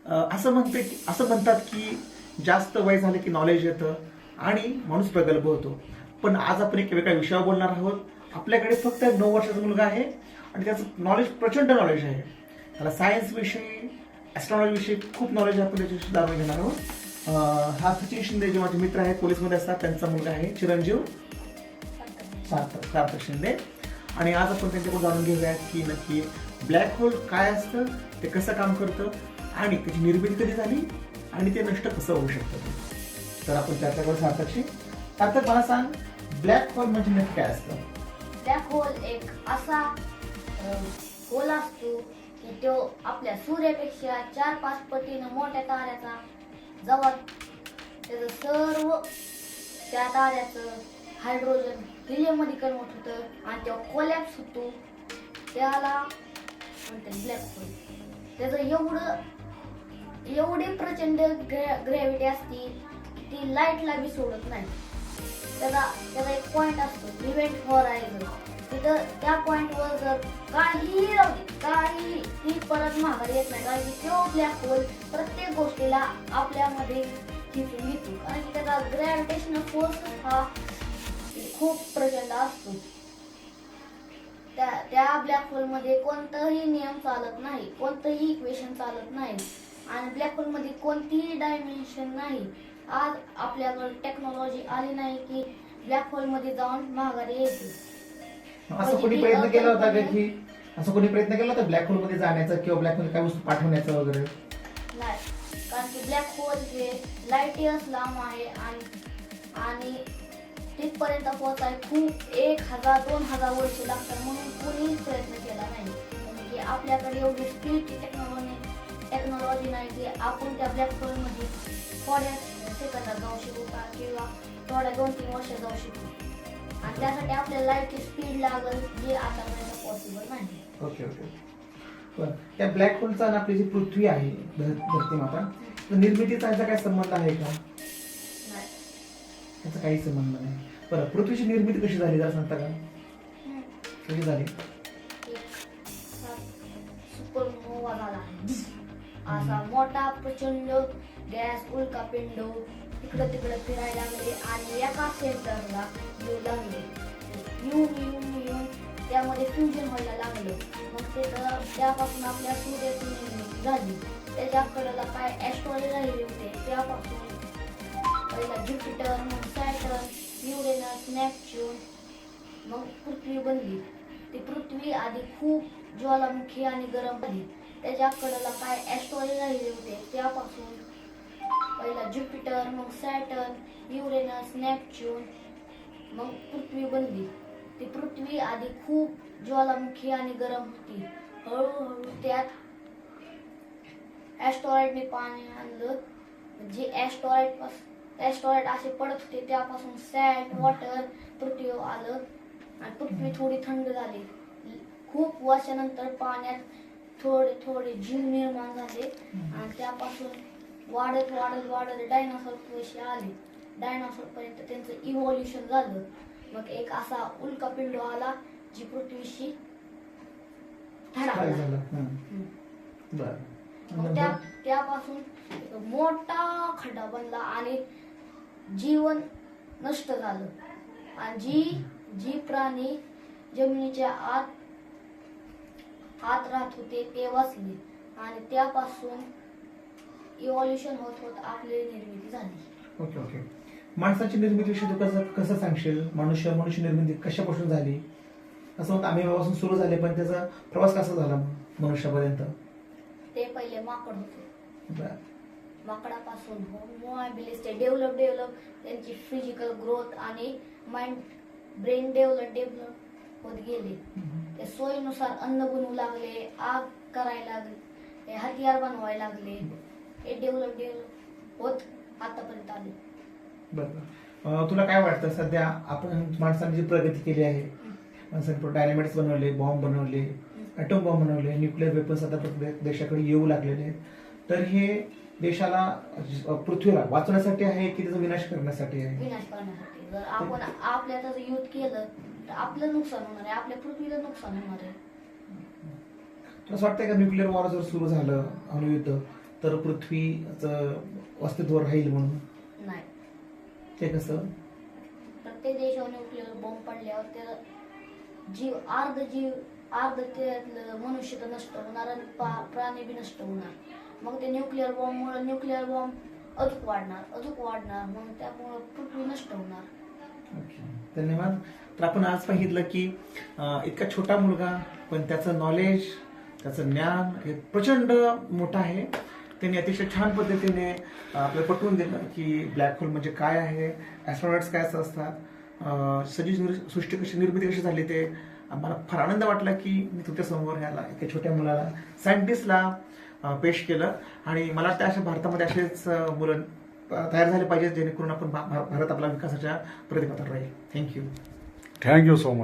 असं म्हणतात की जास्त वय झालं की नॉलेज येतं आणि माणूस प्रगल्भ होतो. पण आज आपण एक वेगळ्या विषयावर बोलणार आहोत. आपल्याकडे फक्त 9 वर्षाचा मुलगा आहे आणि त्याचं नॉलेज प्रचंड नॉलेज आहे. त्याला सायन्स विषयी, ॲस्ट्रॉनॉमी विषयी खूप नॉलेज आपण त्याच्याशी जाणून घेणार आहोत. हा सचिन शिंदे जे माझे मित्र आहेत, पोलीसमध्ये असतात, त्यांचा मुलगा आहे चिरंजीव सार्थक शिंदे. आणि आज आपण त्यांच्याकडून जाणून घेऊयात की नक्की ब्लॅक होल काय असतं, ते कसं काम करतं आणि त्याची निर्मिती कधी झाली आणि ते नष्ट कसं होऊ शकतं. तर आपण चर्चा करू सार्थकशी. सार्थक, मला सांग, ब्लॅक होल म्हणजे नक्की काय असतं? ब्लॅक होल एक असा होल असतो की तो आपल्या सूर्यापेक्षा 4-5 पटीनं मोठ्या ताऱ्याचा जेव्हा त्याचं सर्व त्या ताऱ्याचं हायड्रोजन हिलियममध्ये कन्वर्ट होतं आणि तो कोलॅप्स होतो, त्याला म्हणतात ब्लॅक होल. त्याचं एवढी प्रचंड ग्रॅव्हिटी असते की ती लाईटला बी सोडत नाही. त्याचा एक पॉइंट असतो इव्हेंट हॉरायझन. तिथं त्या पॉइंटवर जर काही ती परत माघारी येत नाही, कारण की तो ब्लॅक होल प्रत्येक गोष्टीला आपल्यामध्ये खेचून घेतो, कारण की त्याचा ग्रॅव्हिटेशनल फोर्स हा खूप प्रचंड असतो. त्या ब्लॅक होलमध्ये कोणताही नियम चालत नाही, कोणतंही इक्वेशन चालत नाही आणि ब्लॅक होलमध्ये कोणतीही डायमेन्शन नाही. आज आपल्याकडे टेक्नॉलॉजी आली नाही की ब्लॅक होलमध्ये जाऊन माघारी येते. असं कोणी प्रयत्न केला होता का की ब्लॅक होल मध्ये जाण्याचा किंवा ब्लॅक होल काय वस्तू पाठवण्याचा वगैरे? नाही, कारण की ब्लॅक होल हे लाईट इयर्स लांब आहे आणि तिथपर्यंत पोहोचायला खूप 1000-2000 वर्ष लागतात, म्हणून कोणीच प्रयत्न केला नाही. म्हणजे की आपल्याकडे एवढी स्पीडची टेक्नॉलॉजी नाही की आपण त्या ब्लॅक होलमध्ये थोड्या सेकंदात जाऊ शकू किंवा थोड्या 2-3 वर्ष जाऊ शकू, आणि त्यासाठी आपल्याला लाईटची स्पीड लागेल, जे आतापर्यंत पॉसिबल नाही. ओके. पण त्या ब्लॅक होलचा आणि आपली जी पृथ्वी आहे, धरती माता, निर्मितीचा याचा काय संबंध आहे का? नाही, त्याचा काही संबंध नाही. बरं, पृथ्वीची निर्मिती कशी झाली जरा सांगता का? कशी झाली? सुपरनोवा झाला असा मोठा प्रचंड गॅस उल्कापिंड इकडं तिकडं फिरायला लागले आणि एका सेंटरला येऊ लागले. येऊन त्यामध्ये फ्युजन व्हायला लागलं. मग त्यापासून आपल्या सूर्याची निर्मिती झाली. त्याच्याकडला काय ॲस्ट्रॉइड राहिले होते, त्यापासून पहिला ज्युपिटर, मग सॅटर्न, युरेनस, नेपच्यून, मग पृथ्वी बनली. ती पृथ्वी आधी खूप ज्वालामुखी आणि गरम झाली. त्याच्याकडला काय ॲस्ट्रॉइड राहिले होते, त्यापासून पहिला ज्युपिटर, मग सॅटर्न, युरेनस, नेपच्यून, मग पृथ्वी बनली. ती पृथ्वी आधी खूप ज्वालामुखी आणि गरम होती. हळूहळू त्यात ॲस्ट्रॉइडने पाणी आणलं. जे ॲस्ट्रॉइड असे पडत होते, त्यापासून सॅल्ट वॉटर पृथ्वीवर आलं आणि पृथ्वी थोडी थंड झाली. खूप वर्षानंतर पाण्यात थोडे जीव निर्माण झाले आणि त्यापासून वाढत डायनासॉर पैसे आले. डायनासॉर पर्यंत त्यांचं इव्हॉल्युशन झालं. मग एक असा उल्कापिंड आला जी पृथ्वीशी धडकला. मग त्यापासून मोठा खड्डा बनला आणि जीवन नष्ट झालं आणि जी प्राणी जमिनीच्या आत राहत होते ते वाचले आणि त्यापासून इव्हॉल्युशन होत आपली निर्मिती झाली. ओके. माणसाची निर्मिती विषयी तू कसं सांगशील? मनुष्य निर्मिती कशापासून झाली? असं म्हणतात आम्ही सुरू झाले, पण त्याचा प्रवास कसा झाला मनुष्यापर्यंत? ते पहिले माकड होते. माकडापासून होमो हॅबिलिस डेव्हलप त्यांची फिजिकल ग्रोथ आणि माइंड ब्रेन डेव्हलप होत गेले. ते सोयीनुसार अन्न बनवू लागले, आग करायला लागले, हथियार बनवायला लागले. हे डेव्हलप होत आतापर्यंत आले. बरोबर. तुला काय वाटतं सध्या आपण माणसाने जी प्रगती केली आहे, माणसाने डायनामाइट्स बनवले, बॉम्ब बनवले, ॲटॉम बॉम्ब बनवले, न्यूक्लिअर वेपन्स आता प्रत्येक देशाकडे येऊ लागलेले आहेत, तर हे देशाला, पृथ्वीला वाचवण्यासाठी आहे की त्याचा विनाश करण्यासाठी आहे? विनाश करण्यासाठी. जर आपण आपल्यात युद्ध केलं तर आपलं नुकसान होणार आहे, आपल्या पृथ्वीला नुकसान होणार आहे. तुला असं वाटतंय का न्यूक्लिअर वॉर जर सुरू झालं, अणुयुद्ध, तर पृथ्वीचं अस्तित्व राहील म्हणून. नाही. ते कसं? प्रत्येक देशावर न्यूक्लिअर बॉम्ब पडल्यावर त्याला अर्ध त्यातलं मनुष्य तर नष्ट होणार आणि प्राणी बी नष्ट होणार. मग ते न्यूक्लिअर बॉम्बमुळे न्यूक्लिअर बॉम्ब अजून वाढणार मग त्यामुळे पृथ्वी नष्ट होणार. ओके, धन्यवाद. तर आपण आज पाहितलं की इतका छोटा मुलगा पण त्याचं नॉलेज, त्याचं ज्ञान हे प्रचंड मोठं आहे. त्यांनी अतिशय छान पद्धतीने आपल्याला पटवून दिलं की ब्लॅक होल म्हणजे काय आहे, ॲस्ट्रॉनॉट्स काय असतात, सजीव सृष्टी कशी निर्मिती कशी झाली. ते मला फार आनंद वाटला की मी तुमच्यासमोर ह्याला एका छोट्या मुलाला, सायंटिस्टला पेश केलं. आणि मला वाटतं अशा भारतामध्ये असेच मुलं तयार झाले पाहिजेत जेणेकरून आपण भारत आपला विकासाच्या प्रगतीपथावर राहील. थँक्यू. Thank you so much.